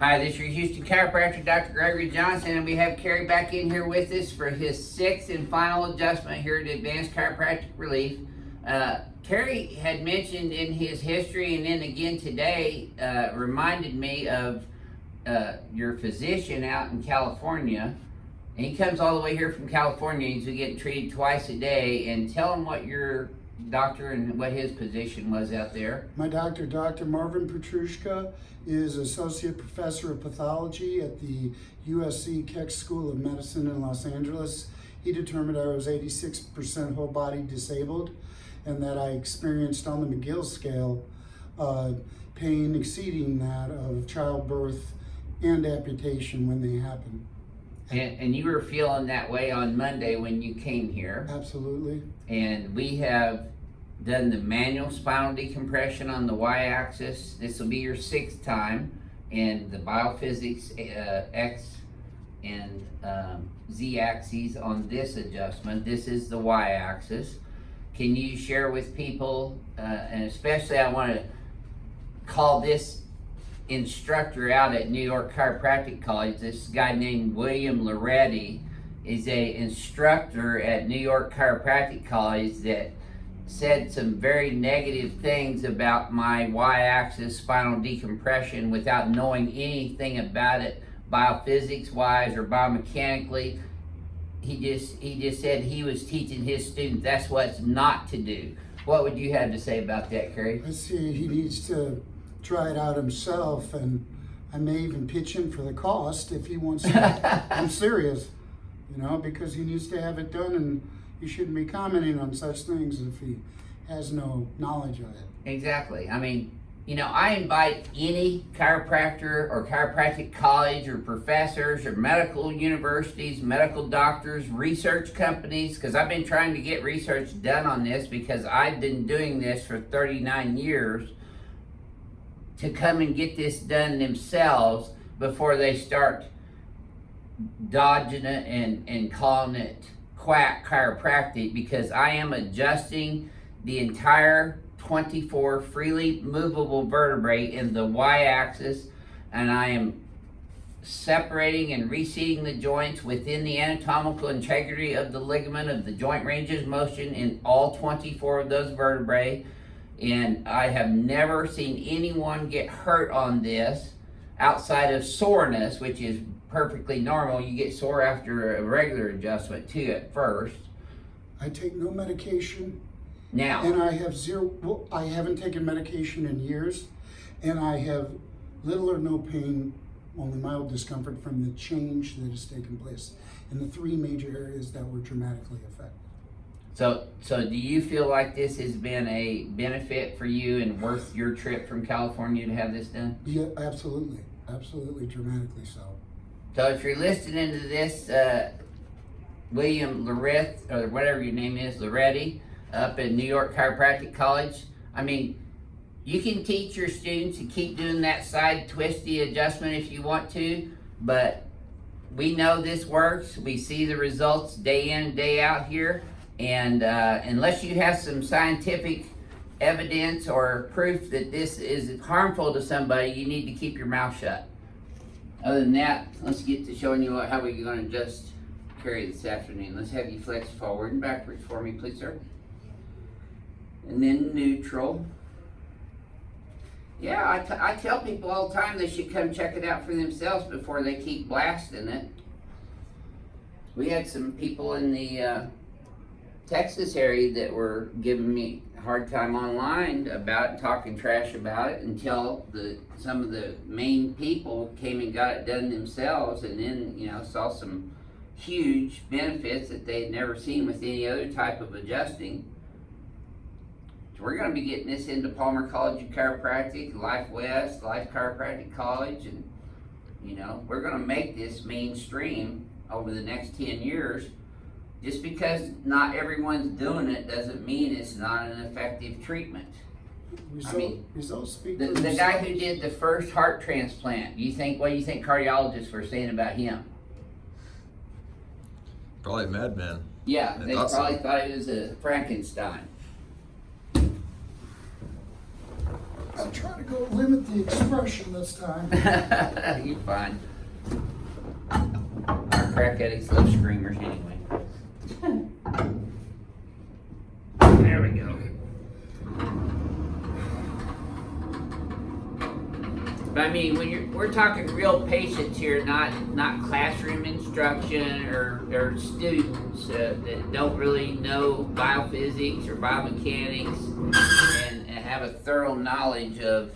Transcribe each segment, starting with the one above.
Hi, this is your Houston chiropractor, Dr. Gregory Johnson, and we have Kerry back in here with us for his 6th and final adjustment here at Advanced Chiropractic Relief. Kerry had mentioned in his history and then again today, reminded me of your physician out in California. And he comes all the way here from California. He's getting treated twice a day. And tell him what your doctor and what his position was out there. My doctor, Dr. Marvin Petrushka, is Associate Professor of Pathology at the USC Keck School of Medicine in Los Angeles. He determined I was 86% whole body disabled and that I experienced on the McGill scale pain exceeding that of childbirth and amputation when they happen. And you were feeling that way on Monday when you came here. Absolutely. And we have done the manual spinal decompression on the y-axis. This will be your 6th time. And the BioPhysics X and Z-axis on this adjustment. This is the y-axis. Can you share with people, and especially I want to call this instructor out at New York Chiropractic College, this guy named William Loretti is a instructor at New York Chiropractic College that said some very negative things about my y-axis spinal decompression without knowing anything about it biophysics wise or biomechanically. He just said he was teaching his students that's what's not to do. What would you have to say about that, Kerry? I see he needs to try it out himself, and I may even pitch in for the cost if he wants to. I'm serious, because he needs to have it done, and he shouldn't be commenting on such things if he has no knowledge of it. Exactly. I mean, I invite any chiropractor or chiropractic college or professors or medical universities, medical doctors, research companies, because I've been trying to get research done on this because I've been doing this for 39 years, to come and get this done themselves before they start dodging it and calling it quack chiropractic, because I am adjusting the entire 24 freely movable vertebrae in the y-axis, and I am separating and reseating the joints within the anatomical integrity of the ligament of the joint ranges of motion in all 24 of those vertebrae. And I have never seen anyone get hurt on this outside of soreness, which is perfectly normal. You get sore after a regular adjustment too at first. I take no medication. Now. And I have I haven't taken medication in years, and I have little or no pain, only mild discomfort from the change that has taken place in the 3 major areas that were dramatically affected. So do you feel like this has been a benefit for you and worth your trip from California to have this done? Yeah, absolutely. Absolutely, dramatically so. So if you're listening to this, William Loretti, or whatever your name is, Loretti, up at New York Chiropractic College, I mean, you can teach your students to keep doing that side twisty adjustment if you want to, but we know this works. We see the results day in and day out here. And unless you have some scientific evidence or proof that this is harmful to somebody, you need to keep your mouth shut. Other than that, let's get to showing you how we're going to adjust Kerry this afternoon. Let's have you flex forward and backwards for me, please, sir. And then neutral. Yeah, I tell people all the time they should come check it out for themselves before they keep blasting it. We had some people in the Texas area that were giving me a hard time online about it, talking trash about it, until some of the main people came and got it done themselves, and then saw some huge benefits that they had never seen with any other type of adjusting. So we're going to be getting this into Palmer College of Chiropractic, Life West, Life Chiropractic College, and we're going to make this mainstream over the next 10 years. Just because not everyone's doing it doesn't mean it's not an effective treatment. Results speak for themselves. The guy who did the first heart transplant, what do you think cardiologists were saying about him? Probably a madman. Yeah, they probably thought he was a Frankenstein. I'm trying to go limit the expression this time. You're fine. Our crack addicts love screamers anyway. There we go. But I mean, when we're talking real patients here, not classroom instruction or students that don't really know biophysics or biomechanics and have a thorough knowledge of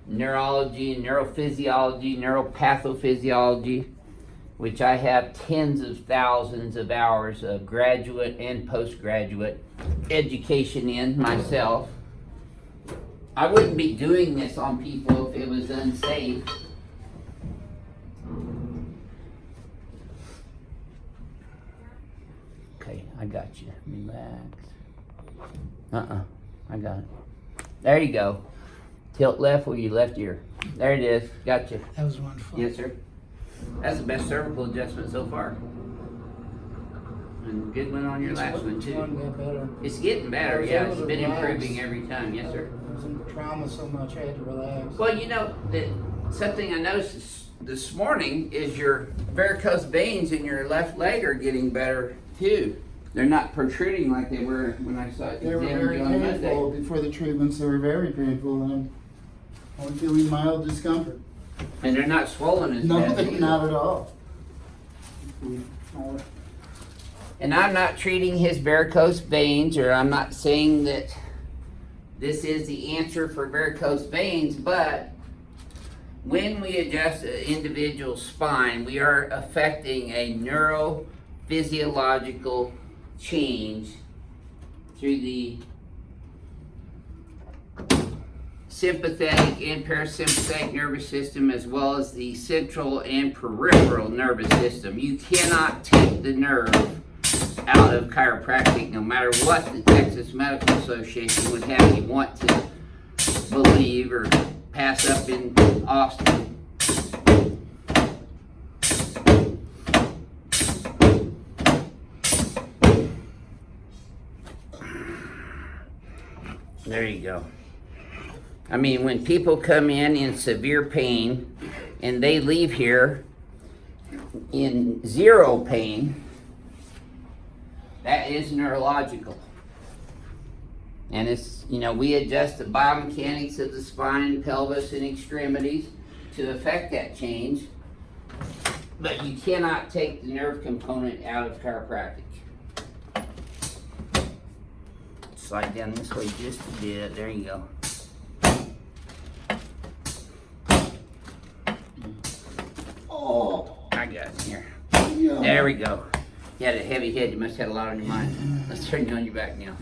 neurology and neurophysiology, neuropathophysiology, which I have tens of thousands of hours of graduate and postgraduate education in myself. I wouldn't be doing this on people if it was unsafe. Okay, I got you. Relax. I got it. There you go. Tilt left with your left ear. There it is. Gotcha. That was wonderful. Yes, sir. That's the best cervical adjustment so far. And good one on your last one too. Better. It's getting better, yeah. It's been improving every time. Yes, sir. I was in trauma so much I had to relax. Well, you know, something I noticed this morning is your varicose veins in your left leg are getting better too. They're not protruding like they were when I saw it. They were very painful before the treatments. They were very painful, and I'm feeling mild discomfort. And they're not swollen as bad. No, not at all. And I'm not treating his varicose veins, or I'm not saying that this is the answer for varicose veins, but when we adjust an individual's spine, we are affecting a neurophysiological change through the sympathetic and parasympathetic nervous system, as well as the central and peripheral nervous system. You cannot take the nerve out of chiropractic, no matter what the Texas Medical Association would have you want to believe or pass up in Austin. There you go. I mean, when people come in severe pain and they leave here in zero pain, that is neurological. And it's, you know, we adjust the biomechanics of the spine, pelvis, and extremities to affect that change. But you cannot take the nerve component out of chiropractic. Slide down this way just a bit. There you go. Oh, I got it here. Yeah. There we go. You had a heavy head. You must have had a lot on your mind. Let's turn you on your back now.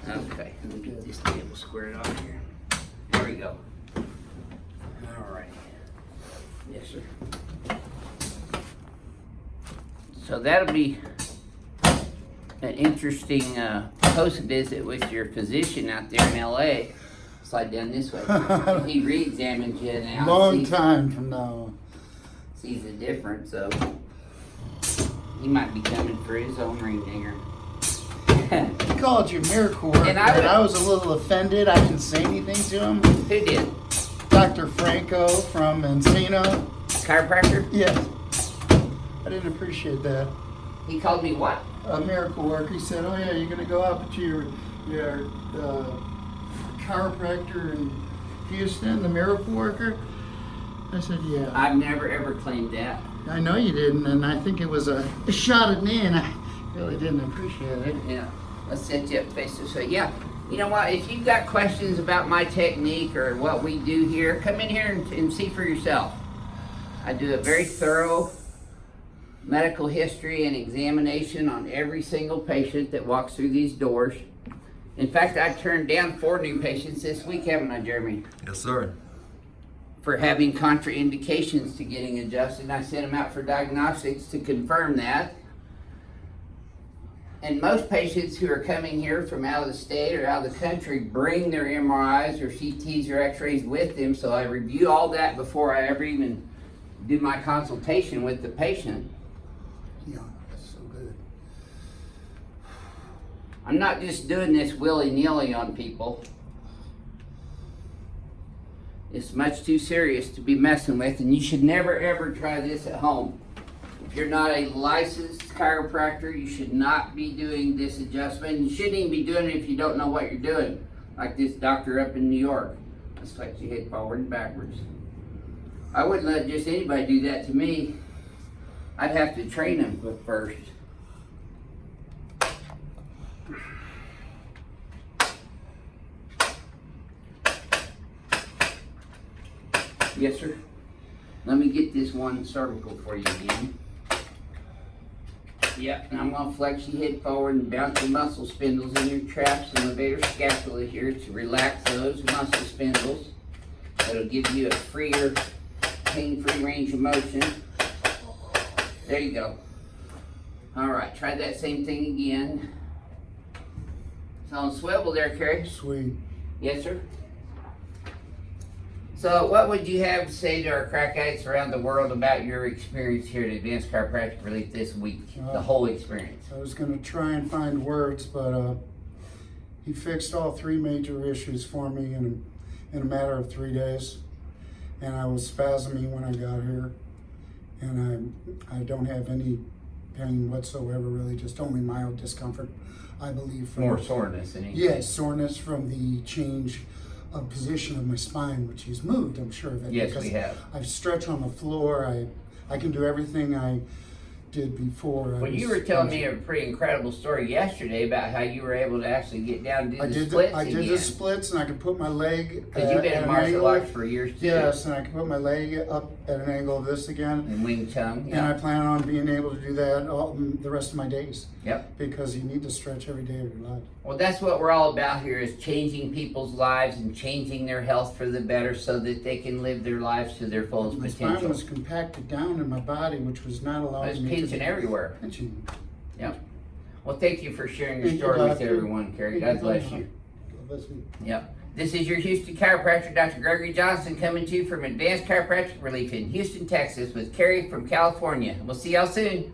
Okay. Let me get this table squared off here. There we go. All right. Yes, sir. So that'll be an interesting post visit with your physician out there in LA. Slide down this way. He re-examines you now. Long time from now. Sees the difference, so he might be coming for his own ring dinger. He called you miracle worker, and I was a little offended. I didn't say anything to him. Who did? Dr. Franco from Encino. Chiropractor? Yes. I didn't appreciate that. He called me what? A miracle worker. He said, "Oh yeah, you're gonna go out to your chiropractor in Houston, the miracle worker." I said, "Yeah." I've never ever claimed that. I know you didn't, and I think it was a shot at me, and I really didn't appreciate it. Yeah. Let's set you up face to face. Yeah. You know what? If you've got questions about my technique or what we do here, come in here and see for yourself. I do a very thorough medical history and examination on every single patient that walks through these doors. In fact, I turned down 4 new patients this week, haven't I, Jeremy? Yes, sir. For having contraindications to getting adjusted. I sent them out for diagnostics to confirm that. And most patients who are coming here from out of the state or out of the country bring their MRIs or CTs or x-rays with them, so I review all that before I ever even do my consultation with the patient. Yeah, that's so good. I'm not just doing this willy-nilly on people. It's much too serious to be messing with, and you should never ever try this at home. If you're not a licensed chiropractor, you should not be doing this adjustment. You shouldn't even be doing it if you don't know what you're doing. Like this doctor up in New York. Let's flex your head forward and backwards. I wouldn't let just anybody do that to me. I'd have to train them first. Yes, sir. Let me get this one cervical for you again. Yep, and I'm going to flex your head forward and bounce your muscle spindles in your traps and levator scapula here to relax those muscle spindles. That'll give you a freer, pain-free range of motion. There you go. All right, try that same thing again. It's on swivel there, Kerry. Sweet. Yes, sir. So what would you have to say to our crack addicts around the world about your experience here at Advanced Chiropractic Relief this week? The whole experience. I was going to try and find words, but he fixed all three major issues for me in a matter of 3 days. And I was spasming when I got here. And I don't have any pain whatsoever, really, just only mild discomfort, I believe. From More soreness than anything. Yes, soreness from the change of position of my spine, which he's moved, I'm sure of it. Yes, we have. I stretch on the floor. I can do everything I did before. Well, you were telling me a pretty incredible story yesterday about how you were able to actually get down and do the splits I did again. the splits, and I could put my leg. Because you've been in martial arts for years too. Yes, and I can put my leg up at an angle of this again. And Wing Chun. And I plan on being able to do that the rest of my days. Yep. Because you need to stretch every day of your life. Well, that's what we're all about here, is changing people's lives and changing their health for the better so that they can live their lives to their fullest My potential. spine was compacted down in my body, which was not allowing It's me to pinching everywhere. pinching. Yep. Well, thank you for sharing your Thank you, story with Doctor. everyone, Kerry. Thank God you, bless you. God bless you. Yep. This is your Houston chiropractor, Dr. Gregory Johnson, coming to you from Advanced Chiropractic Relief in Houston, Texas, with Kerry from California. We'll see y'all soon.